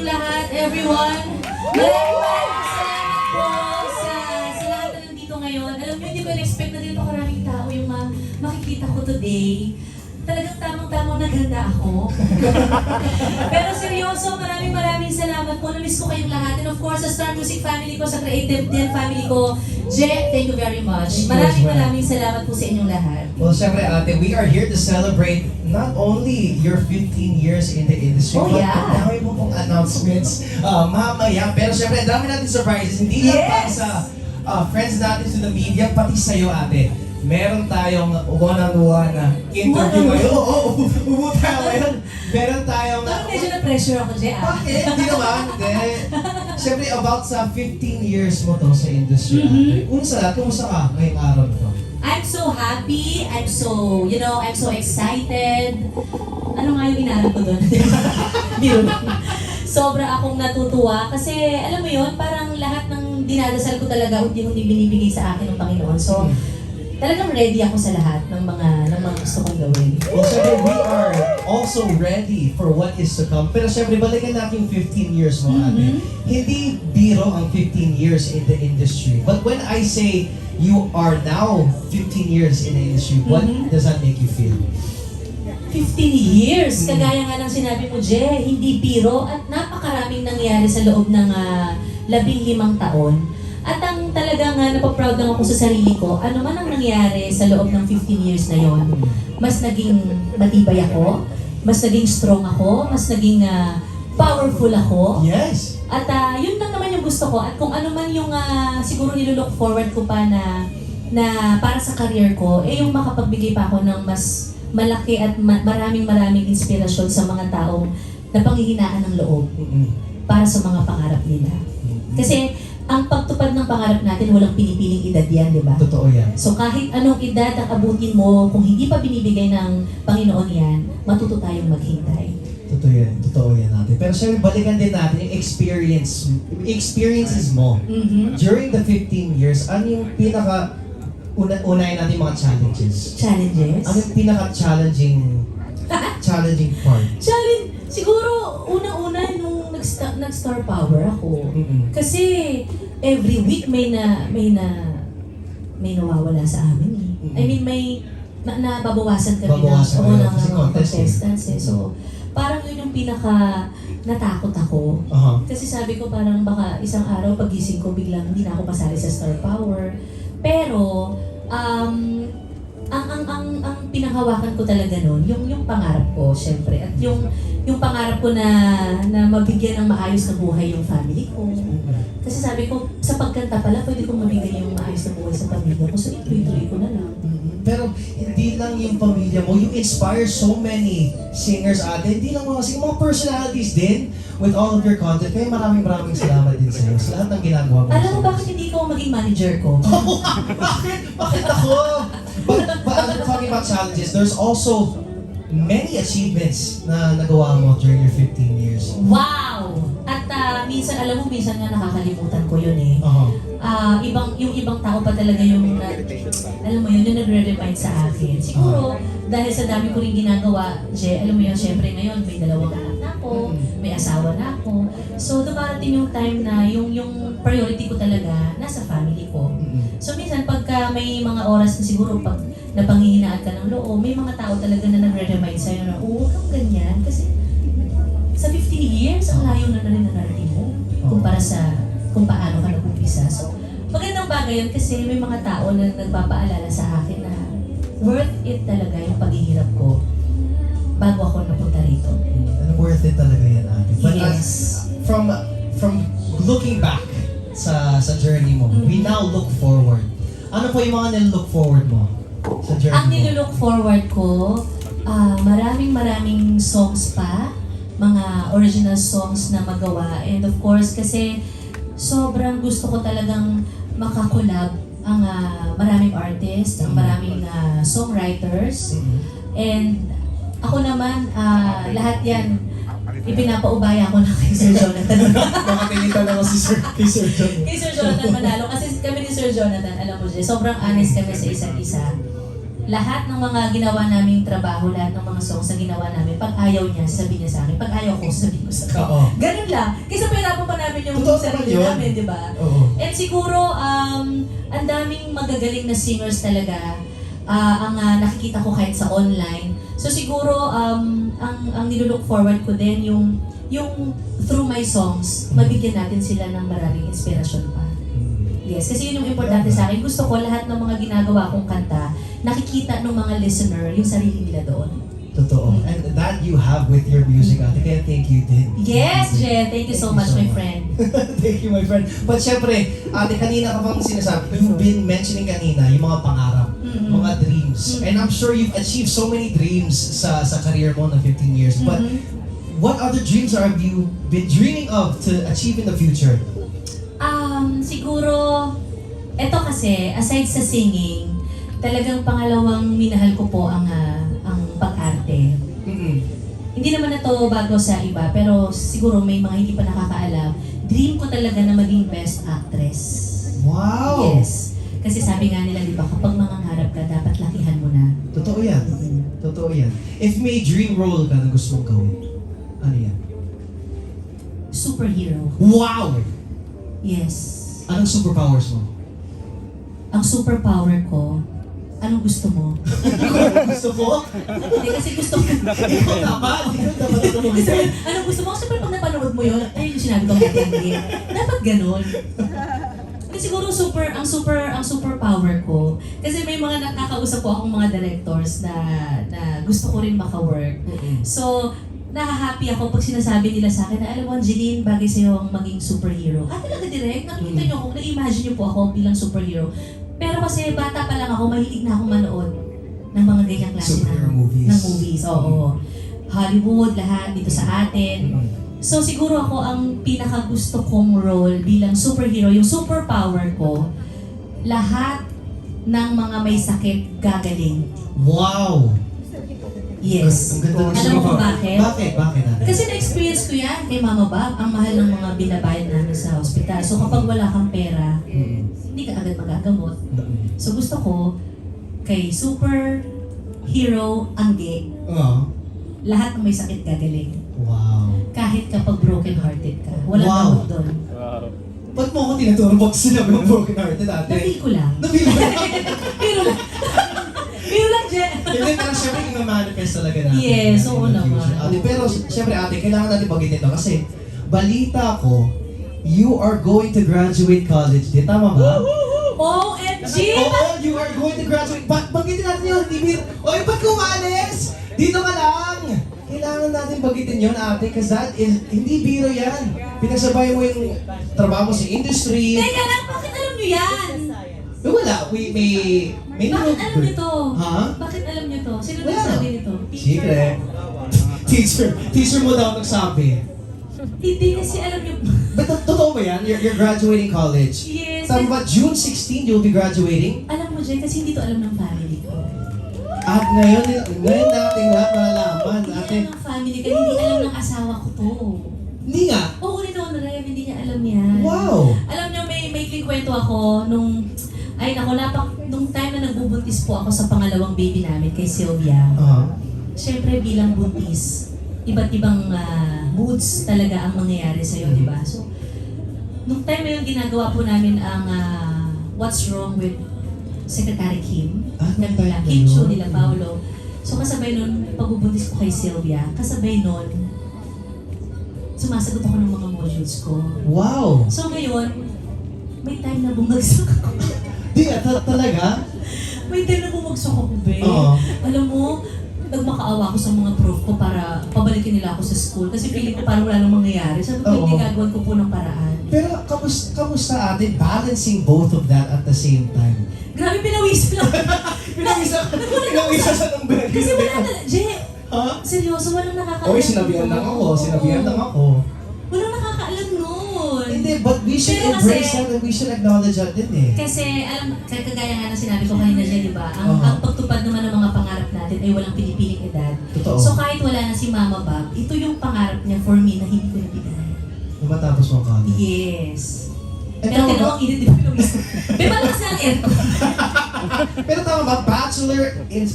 Lahat, everyone. Maraming salamat po sa lahat na nandito ngayon. Alam niyo, hindi ko na-expect na dito karaming tao yung makikita ko today. Talagang tamang-tamang naganda ako. Pero seryoso, maraming salamat po. Na-miss ko kayong lahat. And of course, sa Star Music family ko, sa Creative Den family ko, Je, thank you very much. Maraming salamat po sa inyong lahat. Well, syempre ate, we are here to celebrate not only your 15 years in the industry, but ang dami mo pong announcements mamaya. Pero syempre, ang dami natin surprises. Hindi lang para sa friends natin to the media, pati sa'yo ate. Meron tayong one-on-one na interview ngayon. Oo, ubo tayo ngayon. Meron tayong... Parang medyo na-pressure ako, Je. Bakit? Hindi naman. Hindi. Siyempre, about sa 15 years mo to sa industry. Una sa lahat, kumusta ka ngayong araw to? I'm so happy. I'm so excited. Ano nga yung inaral ko doon? Biro lang. Sobra akong natutuwa kasi alam mo yun, parang lahat ng dinadasal ko talaga hindi binibigay sa akin ng Panginoon. So, talagang ready ako sa lahat ng mga gusto kong gawin. Well, syempre, we are also ready for what is to come. Pero syempre, balikan natin yung 15 years mo, ate. Hindi biro ang 15 years in the industry. But when I say you are now 15 years in the industry, what does that make you feel? 15 years! Kagaya nga ng sinabi mo, Je, hindi biro at napakaraming nangyari sa loob ng 15 taon. At ang talagang napaproud lang ako sa sarili ko, ano man ang nangyari sa loob ng 15 years na yon, mas naging matibay ako, mas naging strong ako, mas naging powerful ako. Yes! At yun lang naman yung gusto ko. At kung ano man yung siguro nilulook forward ko pa na para sa career ko, yung makapagbigay pa ako ng mas malaki at maraming inspirasyon sa mga taong napanghihinaan ng loob para sa mga pangarap nila. Kasi ang pagtupad ng pangarap natin, walang pinipiling edad yan, di ba? Totoo yan. So kahit anong edad ang abutin mo, kung hindi pa binibigay ng Panginoon yan, matuto tayong maghintay. Totoo yan natin. Pero syempre, balikan din natin yung experiences mo. During the 15 years, ano yung unahin natin mga challenges? Challenges? Ano yung pinaka-challenging part? Siguro, unang-una nung nag-star power ako. Kasi every week may nawawala sa amin eh. I mean, may nababawasan kami ng contestants eh. So, parang yun yung natakot ako. Kasi sabi ko parang baka isang araw pagising ko biglang hindi na ako pasali sa Star Power. Pero, ang pinanghawakan ko talaga noon, yung pangarap ko, syempre. At yung pangarap ko na mabigyan ng maayos na buhay yung family ko. Kasi sabi ko, sa pagkanta pala, pwede kong mabigyan yung maayos na buhay sa pamilya ko. So, ituloy ko na lang. Pero hindi lang yung pamilya mo, you inspire so many singers ate. Hindi lang mga personalities din with all of your content. Kaya maraming salamat din sa iyo sa lahat ng ginagawa mo. Alam mo bakit hindi ko maging manager ko? Bakit ako? But talking about challenges, there's also many achievements na nagawa mo during your 15 years. Wow! At minsan nga nakakalimutan ko yun eh. Yung ibang tao pa talaga yung alam mo yun, yung nagre-remind sa akin. Siguro, dahil sa dami ko rin ginagawa, alam mo yun, syempre ngayon, may 2 anak na ako, may asawa na ako. So, dumarating yung time na yung priority ko talaga nasa family ko. So, minsan, pagka may mga oras na siguro, pag napanghihinaan ka ng loob, may mga tao talaga na nagre-remind sa'yo na, huwag kang ganyan. Kasi, sa 15 years, ang layo na rin na narating mo kumpara sa kung paano ka nag-umpisa. So, magandang bagay yun kasi may mga tao na nagpapaalala sa akin na worth it talaga yung paghihirap ko bago ako napunta rito. And worth it talaga yan ate. But Yes. from looking back sa journey mo, we now look forward. Ano po yung mga nilook forward mo sa journey Ang mo? nilook forward ko, maraming songs pa, mga original songs na magawa. And of course, kasi sobrang gusto ko talagang makakolab ang maraming artists, ang maraming songwriters. And ako naman, lahat yan, ipinapaubaya ko na kay Sir Jonathan. Makatingin lang ako kay Sir Jonathan. Kay Sir Jonathan Manalo. Kasi kami ni Sir Jonathan, alam mo siya, sobrang honest kami sa isa't isa. Lahat ng mga ginawa naming trabaho, lahat ng mga songs na ginawa namin, pag ayaw niya, sabi niya sa akin. Pag ayaw ko, sabi ko, gusto ko. Oo. Ganun lang. Kasi pahirapan pa namin yung Totoo sarili naman yun. namin, di ba? Oo. And siguro, ang daming magagaling na singers talaga ang nakikita ko kahit sa online. So siguro, ang nilook forward ko din, yung through my songs, mabigyan natin sila ng maraming inspirasyon pa. Yes, kasi yun yung importante sa akin. Gusto ko lahat ng mga ginagawa kong kanta, nakikita ng mga listener yung sarili nila doon. Totoo. And that you have with your music, ate. Kaya thank you din. Yes, Jen. Thank you so much, my friend. Thank you, my friend. But syempre, ate, kanina ka pang sinasabi, you've been mentioning kanina yung mga pangarap, mga dreams. And I'm sure you've achieved so many dreams sa career mo na 15 years. But what other dreams have you been dreaming of to achieve in the future? Siguro, eto kasi, aside sa singing, talagang pangalawang minahal ko po ang pag-arte. Hindi naman na to bago sa iba, pero siguro may mga hindi pa nakakaalam. Dream ko talaga na maging best actress. Wow! Yes. Kasi sabi nga nila, di ba, kapag mangangarap ka, dapat lakihan mo na. Totoo yan. Totoo yan. If may dream role ka na gusto mong gawin, ano yan? Superhero. Wow! Yes. Anong superpowers mo? Ang superpower ko, anong gusto mo? Gusto ko? Hindi kasi gusto ko. Ikaw dapat! Ikaw dapat ito mo. Kasi anong gusto mo? Siyempre pag napanood mo yun, ay yung sinabi ko hindi. Dapat ganon. Kasi siguro ang superpower ko. Kasi may mga nakakausap ko akong mga directors na gusto ko rin maka-work. So, nahahappy ako pag sinasabi nila sa akin na, alam mo, Angeline, bagay sa'yo ang maging superhero. Talaga direct, nakikita niyo kung na-imagine niyo po ako bilang superhero. Pero kasi bata pa lang ako, mahilig na akong manood ng mga ganyang klase Superhero movies. ng movies. Oo. Hollywood, lahat dito sa atin. So siguro ako ang pinakagusto kong role bilang superhero, yung superpower ko, lahat ng mga may sakit gagaling. Wow! Yes. Ang ganda ng Alam mo kung bakit? Bakit? Bakit natin? Kasi na-experience ko yan kay Mama Bob, ang mahal ng mga binabayad namin sa ospital. So kapag wala kang pera, hindi ka agad magagamot. So gusto ko, kay superhero Angge, lahat ng may sakit gagaling. Wow. Kahit kapag broken-hearted ka. Walang Wow. gamot doon. Ba't mo ako tinuturo pag sinabi mo broken hearted ate? Na-feel ko lang. Nabili mo lang. Pero lang. Pero lang, Jen. Hindi, pero syempre i-manifest talaga natin. Yes, yan oo in the naman. future. Ate, pero syempre ate, kailangan natin bagitin ito kasi balita ko, you are going to graduate college din. Tama ba? OMG! Oo, you are going to graduate. Bagitin natin yun, Tibir. Oy, ba't kumalis? Dito ka lang. Kailangan natin bagitin yun, ate, because that is, hindi biro yan. Pinagsabay mo yung trabaho mo sa industry. Teka lang, bakit alam nyo yan? Wala, may Bakit alam nyo to? Ha? Bakit alam nyo to? Sino Wala. nagsabi nito? Secret. Teacher mo daw nagsabi. Hindi kasi alam nyo. But totoo ba yan? You're graduating college? Yes. Tama ba, June 16, you'll be graduating? Alam mo, Jen, kasi hindi to alam ng family ko. At ngayon natin lahat malalaman. Hindi Ate, alam ng family ko, hindi alam ng asawa ko to. hindi nga. Oo, rin on Rev, hindi niya alam yan. Wow. Alam niyo, may kwento ako nung nung time na nagbubuntis po ako sa pangalawang baby namin kay Sylvia. Siyempre bilang buntis, iba't ibang moods talaga ang mangyayari sa'yo, di ba? So, nung time na yun, ginagawa po namin ang What's Wrong with Secretary Kim. Nung time na Kim yun? Chiu nila, Paolo. So, kasabay nun, pagbubuntis ko kay Sylvia, kasabay nun, sumasagot ako ng mga modules ko. Wow. So ngayon, may time na bumagsak ako. Di, talaga? May time na bumagsak ako, be. Oo. Alam mo, nagmakaawa ako sa mga prof ko para pabalikin nila ako sa school. Kasi feeling ko parang wala nang mangyayari. Sabi ko, Oo. hindi gagawin ko po ng paraan. Pero kamusta ate balancing both of that at the same time? Grabe, pinawisan lang. Pinawisa sa ng bed. Kasi wala talaga. Jay, Ha? seryoso, walang nakakaalam. Oy, sinabihan lang ako. Sinabihan lang ako. Walang nakakaalam nun. Hindi, but we should Pero embrace kasi- that and we should acknowledge that din eh. Kasi, kagaya nga na sinabi ko kanina dyan, di ba? Oo. Ang pagtupad naman ng mga pangarap natin ay walang pinipiling edad. Totoo. So kahit wala na si Mama Bob, ito yung pangarap niya for me na hindi ko nabigay. Nung matapos mo college. Yes. Pero tama ba? tinawag init, di ba pinawis ko? May malakas na ang aircon. Pero tama ba? Bachelor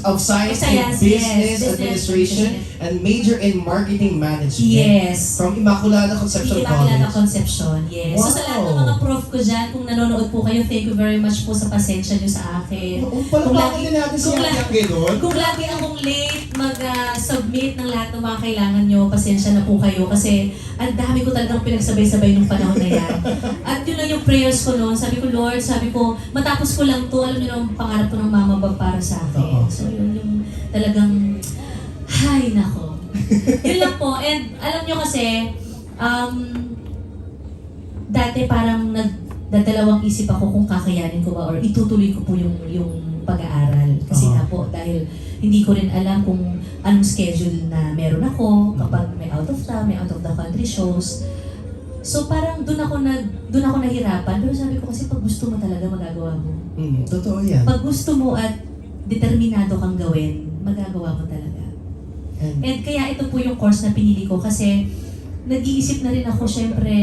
of Science in Science, Business yes. Administration and major in Marketing Management. Yes. From Immaculata Conception Immaculata College. Conception, yes. So sa lahat ng Wow. mga prof ko dyan, kung nanonood po kayo, thank you very much po sa pasensya nyo sa akin. Palakpakan din natin kung siya lagi- kaya gano'n. Kung lagi akong late mag-submit ng lahat ng mga kailangan nyo, pasensya na po kayo kasi ang dami ko talagang pinagsabay-sabay nung panahon na yan. At yun lang yung prayers ko noon. Sabi ko, Lord, sabi ko, matapos ko lang to, alam niyo na ang pangarap ko ng mama ba para sa akin. Oo. So yun yung talagang, hay nako. Yun lang po. And alam nyo kasi, dati parang nagdadalawang isip ako kung kakayanin ko ba or itutuloy ko po yung pag-aaral. Kasi nga po, dahil hindi ko rin alam kung anong schedule na meron ako kapag may out of town, may out of the country shows. So parang doon ako nahirapan. Pero sabi ko kasi pag gusto mo talaga magagawa mo. Totoo yan. Pag gusto mo at determinado kang gawin, magagawa mo talaga. And kaya ito po yung course na pinili ko kasi nag-iisip na rin ako syempre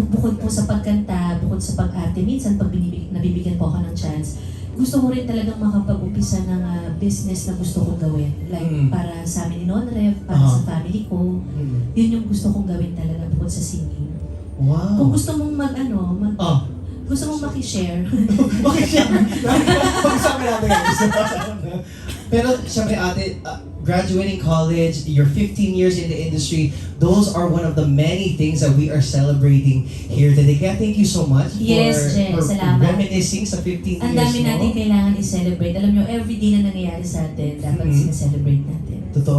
bukod po sa pagkanta, bukod sa pag-arte, minsan pag nabibigyan po ako ng chance, gusto ko rin talagang makapag-umpisa ng business na gusto kong gawin. Like para sa amin ni Non-Rev, para sa family ko. Yun yung gusto kong gawin talaga bukod sa singing. Wow. Kung gusto mong gusto mong makishare. Pag-usapan natin yan. Pero syempre ate, graduating college, you're 15 years in the industry, those are one of the many things that we are celebrating here today. Kaya thank you so much Yes, Jen, for salamat. reminiscing sa 15 Ang years dami mo. natin kailangan i-celebrate. Alam nyo, every day na nangyayari sa atin, dapat sineselebrate natin. Totoo.